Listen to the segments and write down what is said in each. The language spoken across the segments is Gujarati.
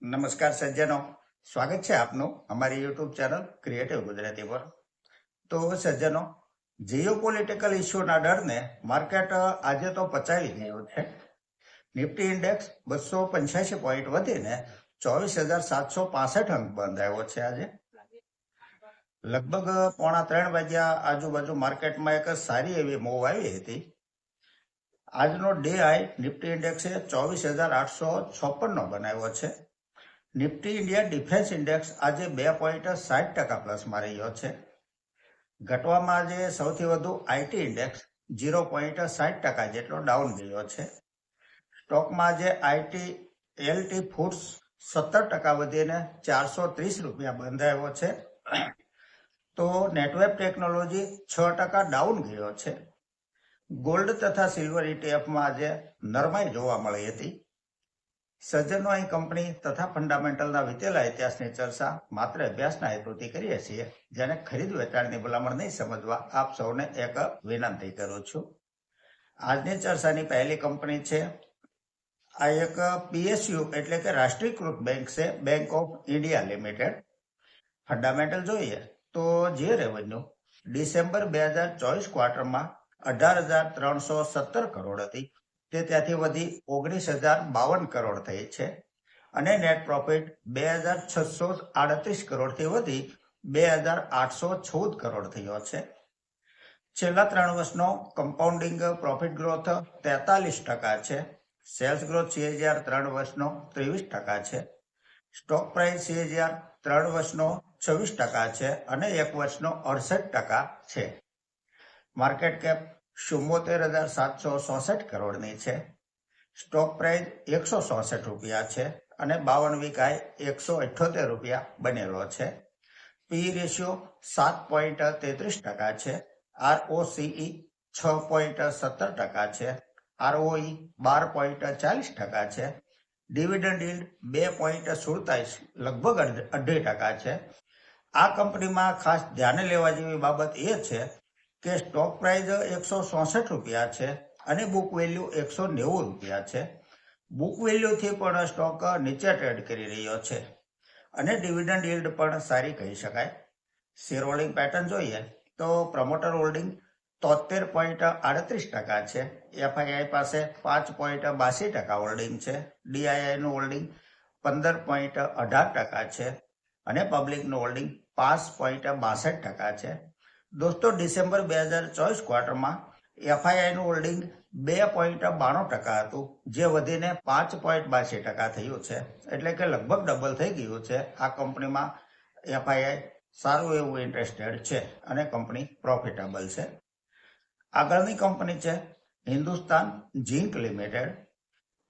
નમસ્કાર સજ્જનો, સ્વાગત છે આપનું અમારી યુટ્યુબ ચેનલ ક્રિએટિવ ગુજરાતી પર. તો સજ્જનો, જીઓપોલિટિકલ ઇસ્યુના ડરને માર્કેટ આજે તો પચાવી ગયું છે. નિફ્ટી ઇન્ડેક્સ 285 પોઈન્ટ વધીને 24,765 અંક બંધાયો છે. આજે લગભગ 2:45 વાગ્યા આજુબાજુ માર્કેટમાં એક સારી એવી મૂવ આવી હતી. આજનો ડે હાઈ નિફ્ટી ઇન્ડેક્સે 24,856 બનાવ્યો છે. નિફ્ટી ઇન્ડિયા ડિફેન્સ ઇન્ડેક્સ આજે 2.60% પ્લસમાં રહ્યો છે. ઘટવામાં આજે સૌથી વધુ આઈટી ઇન્ડેક્સ 0.60% જેટલો ડાઉન ગયો છે. સ્ટોકમાં આજે આઈટી એલટી ફૂડ્સ 17% વધીને 430 રૂપિયા બંધાયો છે. તો નેટવેબ ટેકનોલોજી 6% ડાઉન ગયો છે. ગોલ્ડ તથા સિલ્વર ઇટીએફમાં આજે નરમાઈ જોવા મળી હતી. સજ્જનો, અહીં કંપની તથા ફંડામેન્ટલના વીતેલા ઇતિહાસની ચર્ચા માત્ર અભ્યાસના હેતુથી કરીએ છીએ. જેને ખરીદ વેચાણની ભલામણ નહીં સમજવા આપ સૌને એક વિનંતી કરું છું. આજની ચર્ચાની પહેલી કંપની છે, આ એક પીએસયુ એટલે કે રાષ્ટ્રીયકૃત બેંક છે, bank of India limited. Fundamental જોઈએ તો જે રેવન્યુ ડિસેમ્બર 2024 ક્વાર્ટરમાં 18,317 કરોડ હતી તે ત્યાંથી વધી 19,052 કરોડ થઈ છે અને નેટ પ્રોફિટ 2,638 કરોડથી વધી 2,814 કરોડ થયો છે. છેલ્લા 3 વર્ષનો કમ્પાઉન્ડિંગ પ્રોફિટ ગ્રોથ 43% છે. સેલ્સ ગ્રોથ CAGR 3 વર્ષનો 23% છે. સ્ટોક પ્રાઇસ CAGR 3 વર્ષનો 26% છે અને 1 વર્ષનો 68% છે. માર્કેટ કેપ 74,767 કરોડની છે. સ્ટોક પ્રાઇસ 167 રૂપિયા છે અને 52 વીક હાઈ 178 રૂપિયા બનેલો છે. પી રેશિયો 7.33% છે. ROCE 6.17% છે. ROE 12.40% છે. ડિવિડન્ડ યીલ્ડ 2.47 લગભગ 2.5% છે. આ કંપનીમાં ખાસ ધ્યાને લેવા જેવી બાબત એ છે કે સ્ટોક પ્રાઇસ 167 રૂપિયા છે અને બુક વેલ્યુ 190 રૂપિયા છે. બુક વેલ્યુથી પણ સ્ટોક નીચે ટ્રેડ કરી રહ્યો છે અને ડિવિડન્ડ યીલ્ડ પણ સારી કહી શકાય. શેર હોલ્ડિંગ પેટર્ન જોઈએ તો પ્રમોટર હોલ્ડિંગ 73.38% છે. એફઆઈઆઈ પાસે 5.82% હોલ્ડિંગ છે. ડીઆઈઆઈનું હોલ્ડિંગ 15.18% છે અને પબ્લિકનું હોલ્ડિંગ 5.62% છે. દોસ્તો, ડિસેમ્બર 2024 ક્વાર્ટરમાં એફઆઈઆઈનું હોલ્ડિંગ 2.92% હતું, જે વધીને 5.82% થયું છે. એટલે કે લગભગ ડબલ થઈ ગયું છે. આ કંપનીમાં એફઆઈઆઈ સારું એવું ઇન્ટરેસ્ટેડ છે અને કંપની પ્રોફિટેબલ છે. આગળની કંપની છે Hindustan zinc limited.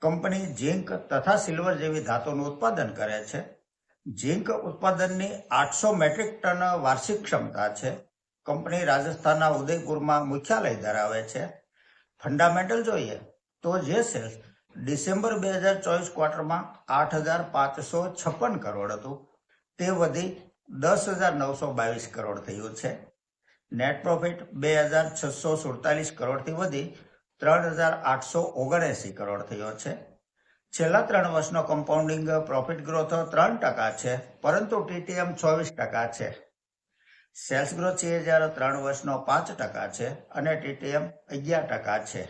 Company zinc તથા સિલ્વર જેવી ધાતુનું ઉત્પાદન કરે છે. ઝિંક ઉત્પાદનની 800 મેટ્રિક ટન વાર્ષિક ક્ષમતા છે. કંપની રાજસ્થાનના ઉદયપુરમાં મુખ્યાલય ધરાવે છે. ફંડામેન્ટલ જોઈએ તો જે સેલ્સ ડિસેમ્બર 2024 ક્વાર્ટરમાં 8,556 કરોડ હતું તે વધી 10,922 કરોડ થયું છે. નેટ પ્રોફિટ 2,647 કરોડથી વધી 3,879 કરોડ થયો છે. છેલ્લા 3 વર્ષનો કમ્પાઉન્ડિંગ પ્રોફિટ ગ્રોથ 3% છે, પરંતુ TTM 24% છે. સેલ્સ ગ્રોથ CAGR 3 વર્ષનો 5% છે અને TTM 11% છે.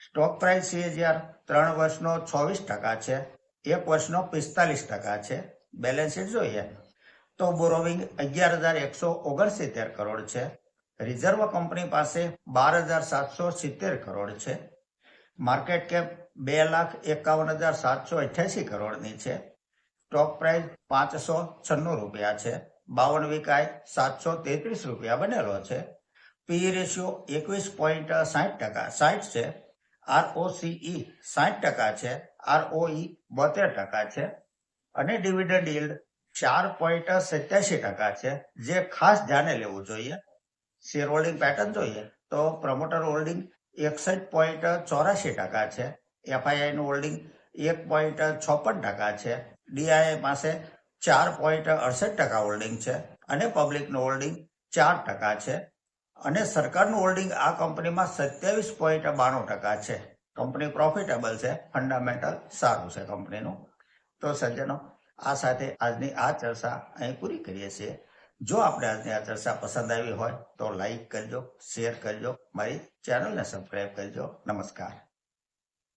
સ્ટોક પ્રાઇસ CAGR 3 વર્ષનો 26% છે, 1 વર્ષનો 45% છે. બેલેન્સ શીટ જોઈએ તો બોરોવિંગ 11,169 કરોડ છે. રિઝર્વ કંપની પાસે 12,770 કરોડ છે. માર્કેટ કેપ 2,51,788 કરોડની છે. સ્ટોક પ્રાઇસ 596 રૂપિયા છે. 52 વીક હાઈ 733 રૂપિયા બનેલો છે. પી રેશિયો 21.60% છે. ROCE 60% છે. ROE 72% છે અને ડિવિડન્ડ યીલ્ડ 4.87% છે, જે ખાસ ધ્યાને લેવું જોઈએ. શેર હોલ્ડિંગ પેટર્ન જોઈએ તો પ્રમોટર હોલ્ડિંગ 61.84% છે. એફઆઈઆઈનું હોલ્ડિંગ 1.56% છે. ડીઆઈઆઈ પાસે 4.68% હોલ્ડિંગ છે અને પબ્લિકનું હોલ્ડિંગ 4% છે અને સરકારનું હોલ્ડિંગ આ કંપનીમાં 27.92% છે. કંપની પ્રોફિટેબલ છે. ફંડામેન્ટલ સારું છે કંપનીનું. તો સજ્જનો, આ સાથે આજની આ ચર્ચા અહીં પૂરી કરીએ છીએ. જો આપણે આજની આ ચર્ચા પસંદ આવી હોય તો લાઈક કરજો, શેર કરજો, મારી ચેનલને સબસ્ક્રાઈબ કરજો. નમસ્કાર.